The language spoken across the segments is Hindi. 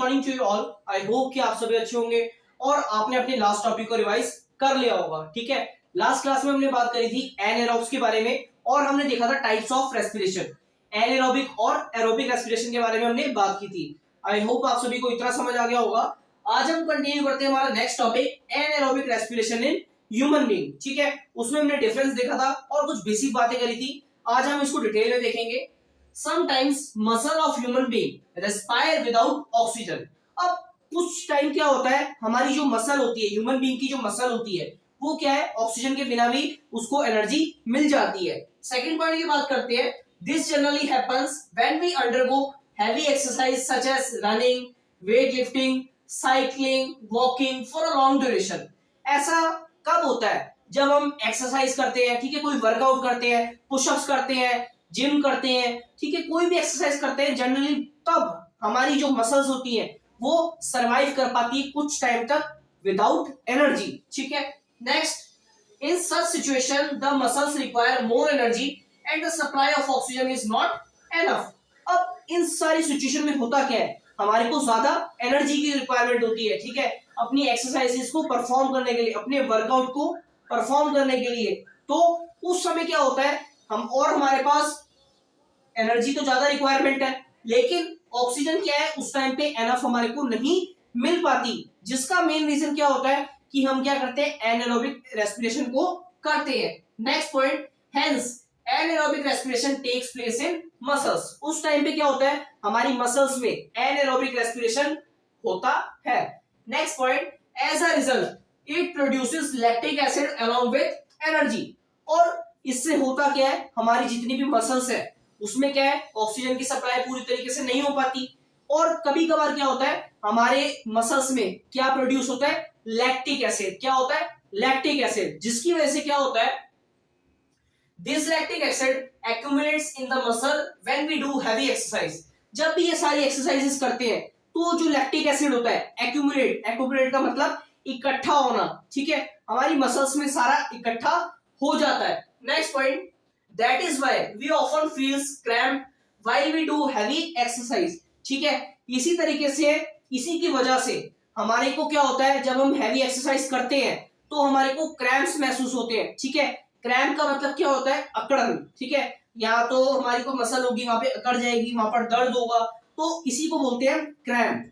Morning to you all. I hope कि आप सभी अच्छे होंगे और आपने अपने लास्ट टॉपिक को रिवाइज कर लिया होगा। ठीक है, लास्ट क्लास में हमने बात करी थी एनाएरोब्स के बारे में और हमने देखा था टाइप्स ऑफ रेस्पिरेशन। एनाएरोबिक और एरोबिक रेस्पिरेशन के बारे में हमने बात की थी। आई होप आप सभी को इतना समझ आ गया होगा। आज हम कंटिन्यू करते हैं हमारा next topic anaerobic respiration in human being. ठीक है, उसमें हमने डिफरेंस देखा था और कुछ बेसिक बातें करी थी। आज हम इसको डिटेल में देखेंगे। Sometimes muscle of human being respire without oxygen। अब कुछ टाइम क्या होता है, हमारी जो मसल होती है, ह्यूमन बीइंग की जो मसल होती है वो क्या है, ऑक्सीजन के बिना भी उसको एनर्जी मिल जाती है। सेकंड पॉइंट की बात करते हैं। This generally happens when we undergo heavy exercise such as running, weight lifting, cycling, walking for a long duration. ऐसा कब होता है, जब हम एक्सरसाइज करते हैं, ठीक है, कोई वर्कआउट करते हैं, पुशअप्स करते हैं, जिम करते हैं, ठीक है, कोई भी एक्सरसाइज करते हैं, जनरली तब हमारी जो मसल्स होती हैं वो सरवाइव कर पाती है कुछ टाइम तक विदाउट एनर्जी। ठीक है, next, in such situation the muscles require more energy and the supply of oxygen is not enough. अब इन सारी सिचुएशन में होता क्या है, हमारे को ज्यादा एनर्जी की रिक्वायरमेंट होती है। ठीक है, अपनी एक्सरसाइजेस को परफॉर्म करने के लिए, अपने वर्कआउट को परफॉर्म करने के लिए। तो उस समय क्या होता है, हमारे पास एनर्जी तो ज्यादा रिक्वायरमेंट है, लेकिन ऑक्सीजन क्या है उस टाइम पे एनफ हमारे को नहीं मिल पाती, जिसका मेन रीजन क्या होता है कि हम क्या करते हैं, एनाएरोबिक रेस्पिरेशन को करते हैं। Next point, hence anaerobic respiration takes place in muscles. उस टाइम पे क्या होता है, हमारी मसल्स में एनाएरोबिक रेस्पिरेशन होता है। Next point, as a result it produces lactic acid along with energy. और इससे होता क्या है, हमारी जितनी भी मसल्स है उसमें क्या है, ऑक्सीजन की सप्लाई पूरी तरीके से नहीं हो पाती और कभी कभार क्या होता है, हमारे मसल्स में क्या प्रोड्यूस होता है, लैक्टिक एसिड। क्या होता है, लैक्टिक एसिड, जिसकी वजह से क्या होता है, this lactic acid accumulates in the muscle when we do heavy exercise. जब भी ये सारी एक्सरसाइजेस करते हैं तो जो लैक्टिक एसिड होता है, एक्यूमुलेट का मतलब इकट्ठा होना। ठीक है, हमारी मसल्स में सारा इकट्ठा हो जाता है। Next point, that is why we often feels cramp while we do heavy exercise। ठीक है, इसी तरीके से, इसी की वजह से हमारे को क्या होता है, जब हम हैवी एक्सरसाइज करते हैं तो हमारे को क्रैम्प्स महसूस होते हैं। ठीक है, क्रैम्प का मतलब क्या होता है, अकड़न। ठीक है, यहाँ तो हमारी को मसल होगी, वहां पे अकड़ जाएगी, वहां पर दर्द होगा, तो इसी को बोलते हैं cramp.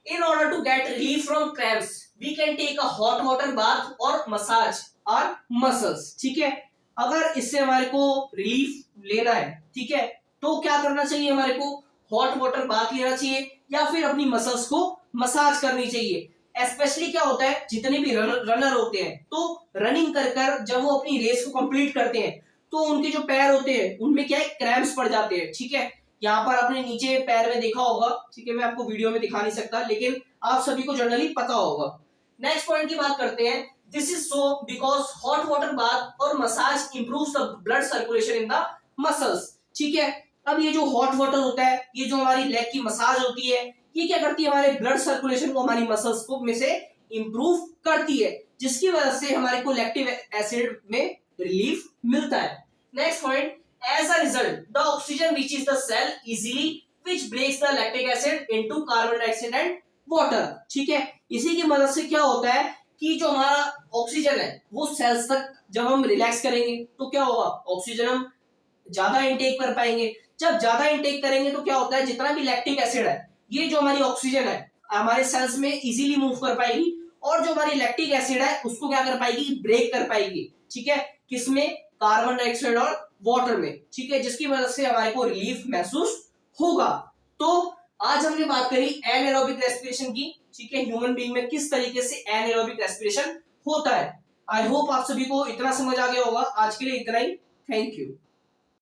In order to get relief from cramps, we can take a hot water bath or massage our muscles। ठीक है, अगर इससे हमारे को रिलीफ लेना है, ठीक है, तो क्या करना चाहिए, हमारे को हॉट वाटर बाथ लेना चाहिए या फिर अपनी मसल्स को मसाज करनी चाहिए। स्पेशली क्या होता है, जितने भी रनर होते हैं तो रनिंग कर कर जब वो अपनी रेस को कंप्लीट करते हैं तो उनके जो पैर होते हैं उनमें क्या है, क्रैम्प्स पड़ जाते हैं। ठीक है, यहाँ पर आपने नीचे पैर में देखा होगा। ठीक है, मैं आपको वीडियो में दिखा नहीं सकता, लेकिन आप सभी को जनरली पता होगा। नेक्स्ट पॉइंट की बात करते हैं। This is so because hot water bath और massage improves the blood circulation in the muscles। ठीक है, अब ये जो हॉट वाटर होता है, ये जो हमारी लेग की मसाज होती है, ये क्या करती है, हमारे ब्लड सर्कुलेशन को, हमारी मसल्स को में से इंप्रूव करती है, जिसकी वजह से हमारे को लैक्टिक एसिड में रिलीफ मिलता है। Next point, as a result the oxygen reaches the cell easily which breaks the lactic acid into carbon dioxide and water. ठीक है, इसी की मदद से क्या होता है कि जो हमारा ऑक्सीजन है वो सेल्स तक, जब हम रिलैक्स करेंगे तो क्या होगा, ऑक्सीजन हम ज्यादा इंटेक कर पाएंगे। जब ज्यादा इंटेक करेंगे तो क्या होता है, जितना भी लैक्टिक एसिड है, ये जो हमारी ऑक्सीजन है हमारे सेल्स में इजीली मूव कर पाएगी और जो हमारी लैक्टिक एसिड है उसको क्या कर पाएगी, ब्रेक कर पाएगी। ठीक है, किसमें, कार्बन डाइऑक्साइड और वाटर में। ठीक है, जिसकी वजह से हमारे को रिलीफ महसूस होगा। तो आज हमने बात करी एनाएरोबिक रेस्पिरेशन की। ठीक है, ह्यूमन बीइंग में किस तरीके से एनाएरोबिक रेस्पिरेशन होता है। आई होप आप सभी को इतना समझ आ गया होगा। आज के लिए इतना ही, थैंक यू।